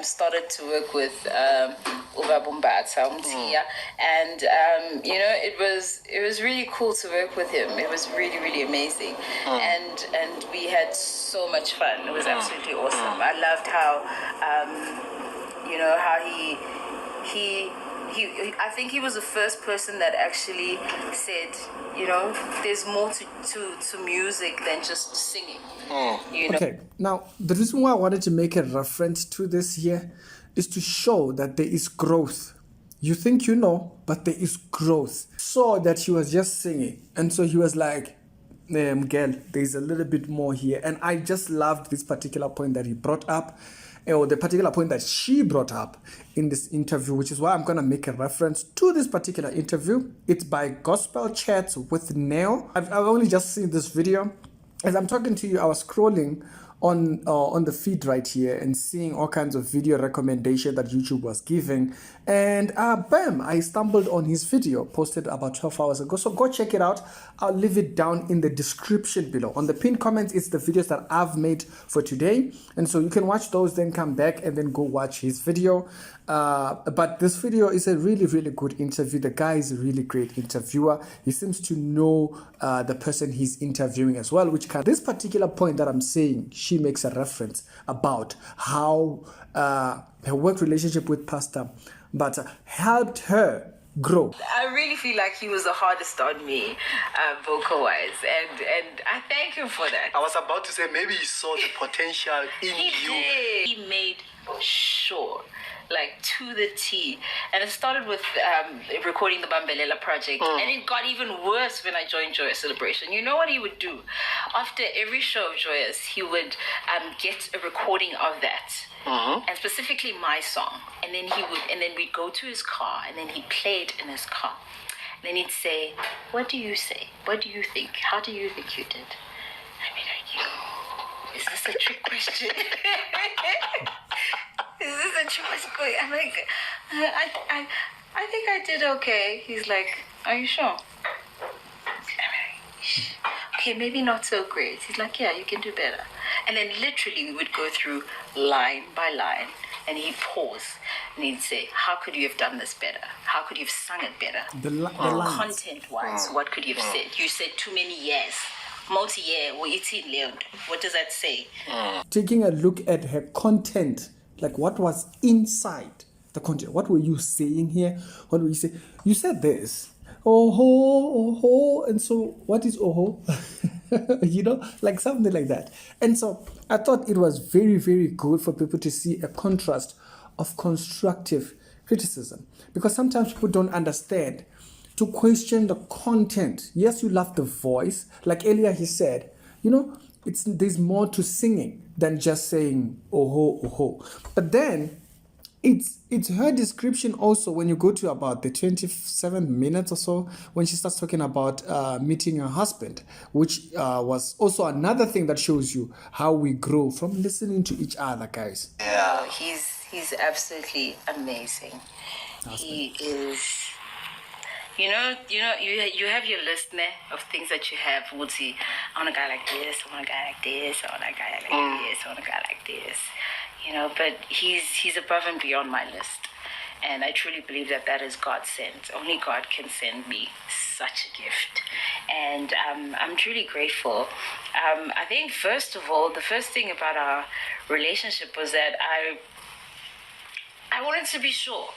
started to work with Mbambo, and it was really cool to work with him. It was really, really amazing, and we had so much fun. It was absolutely awesome. I loved how how he I think he was the first person that actually said, there's more to music than just singing. Okay, now the reason why I wanted to make a reference to this here is to show that there is growth. You think you know, but there is growth. Saw that he was just singing, and so he was like, Miguel, there's a little bit more here. And I just loved this particular point that he brought up, or the particular point that she brought up in this interview, which is why I'm going to make a reference to this particular interview. It's by Gospel Chats with Neo. I've only just seen this video. As I'm talking to you, I was scrolling on the feed right here and seeing all kinds of video recommendation that YouTube was giving, and bam, I stumbled on his video posted about 12 hours ago. So go check it out. I'll leave it down in the description below. On the pinned comments, it's the videos that I've made for today, and so you can watch those, then come back and then go watch his video. But this video is a really, really good interview. The guy is a really great interviewer. He seems to know the person he's interviewing as well, this particular point that I'm saying, she makes a reference about how her work relationship with Pastor but helped her grow. I really feel like he was the hardest on me, vocal-wise, and I thank him for that. I was about to say maybe he saw the potential in you. Did. He made sure, like to the T. And it started with recording the Bambelela project, and it got even worse when I joined Joyous Celebration. You know what he would do? After every show of Joyous, he would get a recording of that. And specifically my song, and then we'd go to his car, and then he'd play it in his car. And then he'd say, "What do you say? What do you think? How do you think you did?" I'd be like, is this a trick question? Is this a trick question? I'm like, I think I did okay. He's like, "Are you sure?" Okay, maybe not so great. He's like, "Yeah, you can do better." And then literally we would go through line by line, and he'd pause and he'd say, "How could you have done this better? How could you have sung it better? Content-wise, what could you have said? You said too many years. Multi-year, what does that say?" Taking a look at her content, like what was inside the content. What were you saying here? What were you saying? You said this. Oh ho, and so what is oh ho? Like something like that. And so I thought it was very, very good for people to see a contrast of constructive criticism, because sometimes people don't understand to question the content. Yes, you love the voice. Like earlier he said, there's more to singing than just saying oh ho. But then it's her description also when you go to about the 27 minutes or so, when she starts talking about meeting her husband, which was also another thing that shows you how we grow from listening to each other, guys. Yeah, he's absolutely amazing. He is. You have your list of things that you have. Woody, I want a guy like this. I want a guy like this. I want a guy like this. I want a guy like this. But he's above and beyond my list, and I truly believe that is God sent. Only God can send me such a gift, and I'm truly grateful. I think first of all, the first thing about our relationship was that I wanted to be sure.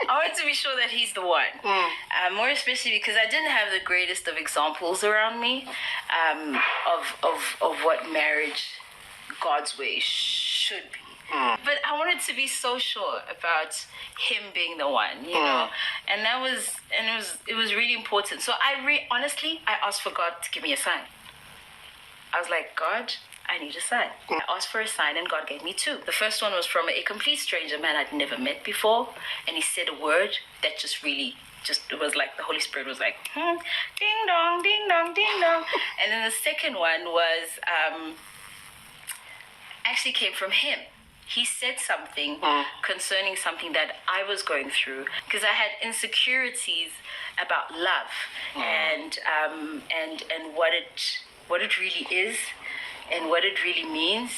I wanted to be sure that he's the one. More especially because I didn't have the greatest of examples around me of what marriage God's way should be. But I wanted to be so sure about him being the one, and it was really important. So honestly, I asked for God to give me a sign. I was like, "God, I need a sign." I asked for a sign, and God gave me two. The first one was from a complete stranger, man I'd never met before, and he said a word that it was like the Holy Spirit was like, ding dong, ding dong, ding dong. And then the second one was actually came from him. He said something concerning something that I was going through, because I had insecurities about love and what it really is and what it really means.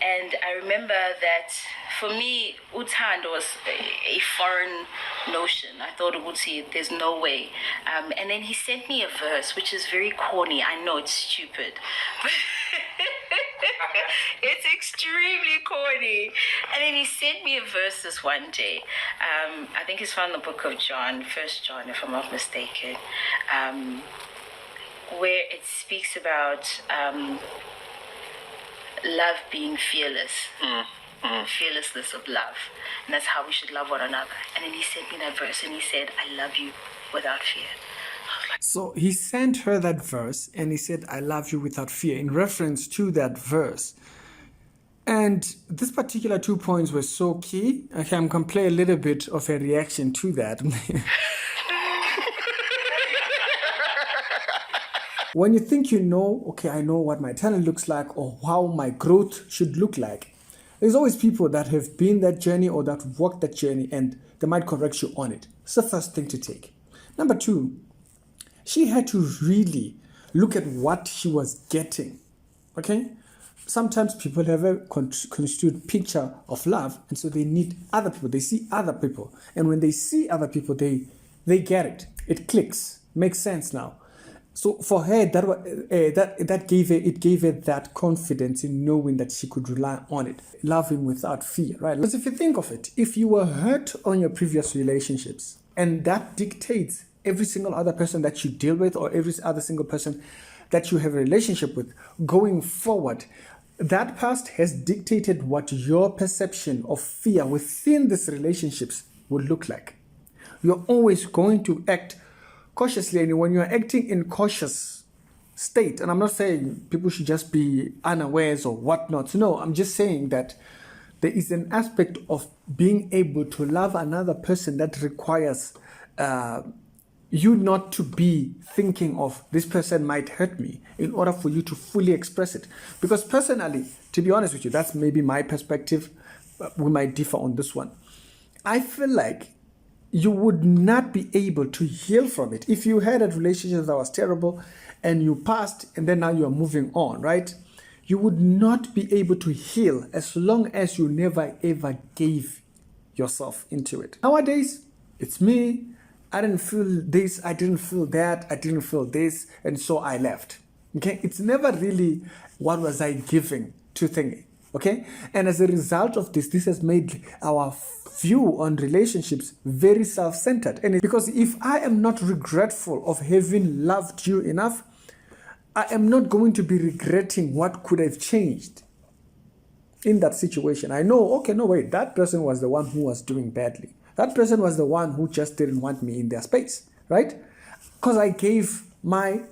And I remember that for me, uthando was a foreign notion. I thought, Uti, there's no way. And then he sent me a verse, which is very corny. I know it's stupid. It's extremely corny. And then he sent me a verse this one day. I think it's from the book of John, First John, if I'm not mistaken, where it speaks about love being fearless. Fearlessness of love. And that's how we should love one another. And then he sent me that verse and he said, I love you without fear. So he sent her that verse and he said, I love you without fear, in reference to that verse. And this particular 2 points were so key. Okay, I'm going to play a little bit of a reaction to that. When you think you know, okay, I know what my talent looks like or how my growth should look like, there's always people that have been that journey or that walked that journey and they might correct you on it. It's the first thing to take. Number 2, she had to really look at what she was getting. Okay? Sometimes people have a construed picture of love, and so they need other people. They see other people. And when they see other people, they get it. It clicks. Makes sense now. So for her, that gave her that confidence in knowing that she could rely on it, loving without fear, right? Because if you think of it, if you were hurt on your previous relationships, and that dictates every single other person that you deal with or every other single person that you have a relationship with going forward, that past has dictated what your perception of fear within these relationships would look like. You're always going to act cautiously, and when you're acting in cautious state, and I'm not saying people should just be unawares or whatnot. No, I'm just saying that there is an aspect of being able to love another person that requires you not to be thinking of this person might hurt me in order for you to fully express it. Because personally, to be honest with you, that's maybe my perspective. We might differ on this one. I feel like you would not be able to heal from it. If you had a relationship that was terrible and you passed and then now you are moving on, right? You would not be able to heal as long as you never ever gave yourself into it. Nowadays, it's me. I didn't feel this, I didn't feel that, I didn't feel this, and so I left. Okay? It's never really what was I giving to thingy. Okay? And as a result of this has made our view on relationships very self-centered. And because if I am not regretful of having loved you enough, I am not going to be regretting what could have changed in that situation. I know, okay, no, wait, that person was the one who was doing badly. That person was the one who just didn't want me in their space, right? Because I gave my...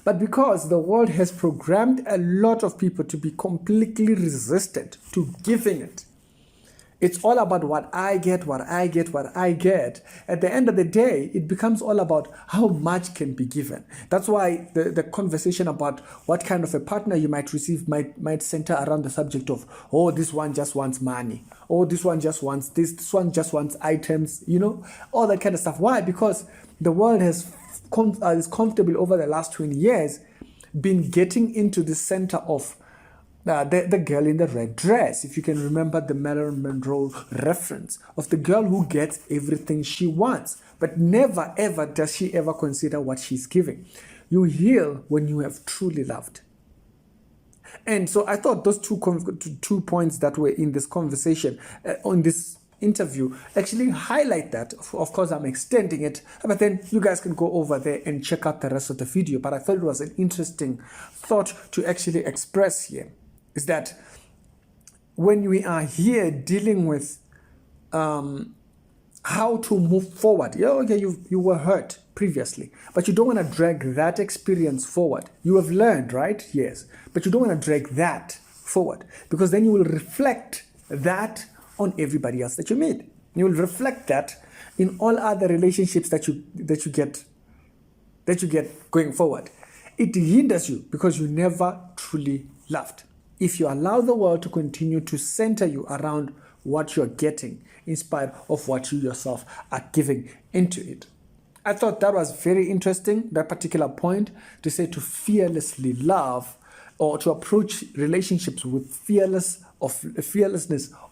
But because the world has programmed a lot of people to be completely resistant to giving it, it's all about what I get, what I get, what I get. At the end of the day, it becomes all about how much can be given. That's why the conversation about what kind of a partner you might receive might center around the subject of, oh, this one just wants money. Oh, this one just wants this one just wants items, all that kind of stuff. Why? Because the world is comfortable over the last 20 years been getting into the center of the girl in the red dress. If you can remember the Marilyn Monroe reference of the girl who gets everything she wants, but never ever does she ever consider what she's giving. You heal when you have truly loved. And so I thought those 2 points that were in this conversation, on this interview, actually highlight that. Of course, I'm extending it, but then you guys can go over there and check out the rest of the video. But I thought it was an interesting thought to actually express here, is that when we are here dealing with how to move forward, you were hurt previously, but you don't want to drag that experience forward. You have learned, right? Yes, but you don't want to drag that forward, because then you will reflect that on everybody else that you meet. You will reflect that in all other relationships that you get going forward. It hinders you because you never truly loved. If you allow the world to continue to center you around what you're getting in spite of what you yourself are giving into it. I thought that was very interesting, that particular point, to say to fearlessly love or to approach relationships with fearlessness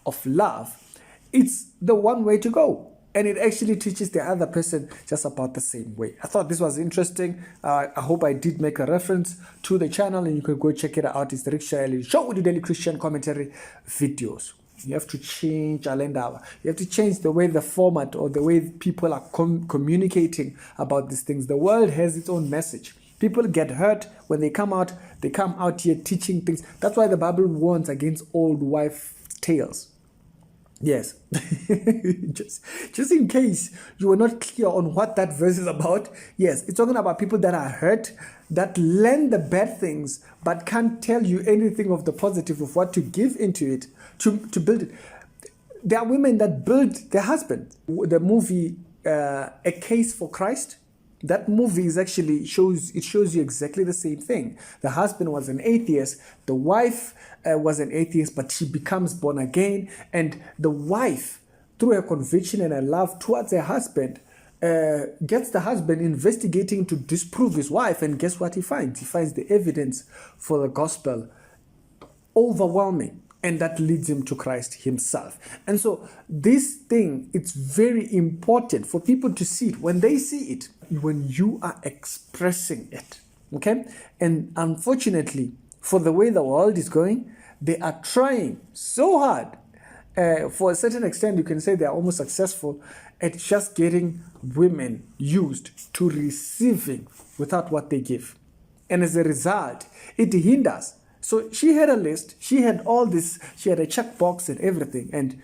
of love, it's the one way to go. And it actually teaches the other person just about the same way. I thought this was interesting. I hope I did make a reference to the channel, and you can go check it out. It's the Rick Shirley Show with the Daily Christian Commentary videos. You have to change Alendava. You have to change the way the format or the way people are communicating about these things. The world has its own message. People get hurt when they come out here teaching things. That's why the Bible warns against old wife tales. Yes, just in case you were not clear on what that verse is about. Yes, it's talking about people that are hurt, that learn the bad things, but can't tell you anything of the positive of what to give into it, to build it. There are women that build their husband. The movie, A Case for Christ, that movie is actually shows you exactly the same thing. The husband was an atheist, the wife was an atheist, but she becomes born again, and the wife, through her conviction and her love towards her husband, gets the husband investigating to disprove his wife, and guess what he finds? He finds the evidence for the gospel overwhelming, and that leads him to Christ himself. And so this thing, it's very important for people to see it. When they see it, when you are expressing it, okay? And unfortunately, for the way the world is going, they are trying so hard. For a certain extent, you can say they are almost successful at just getting women used to receiving without what they give. And as a result, it hinders. So she had a list, she had all this, she had a checkbox and everything. And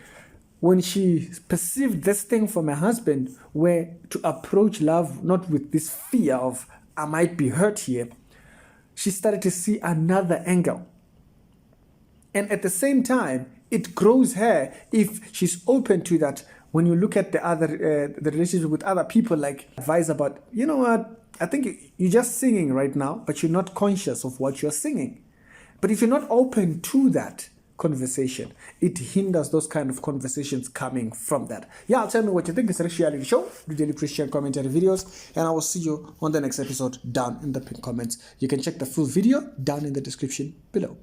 when she perceived this thing from her husband, where to approach love not with this fear of, I might be hurt here, she started to see another angle. And at the same time, it grows her if she's open to that. When you look at the relationship with other people, like advice about, you know what, I think you're just singing right now, but you're not conscious of what you're singing. But if you're not open to that conversation, it hinders those kind of conversations coming from that. Yeah, tell me what you think. It's a reality show, the Daily Christian Commentary videos, and I will see you on the next episode down in the pinned comments. You can check the full video down in the description below.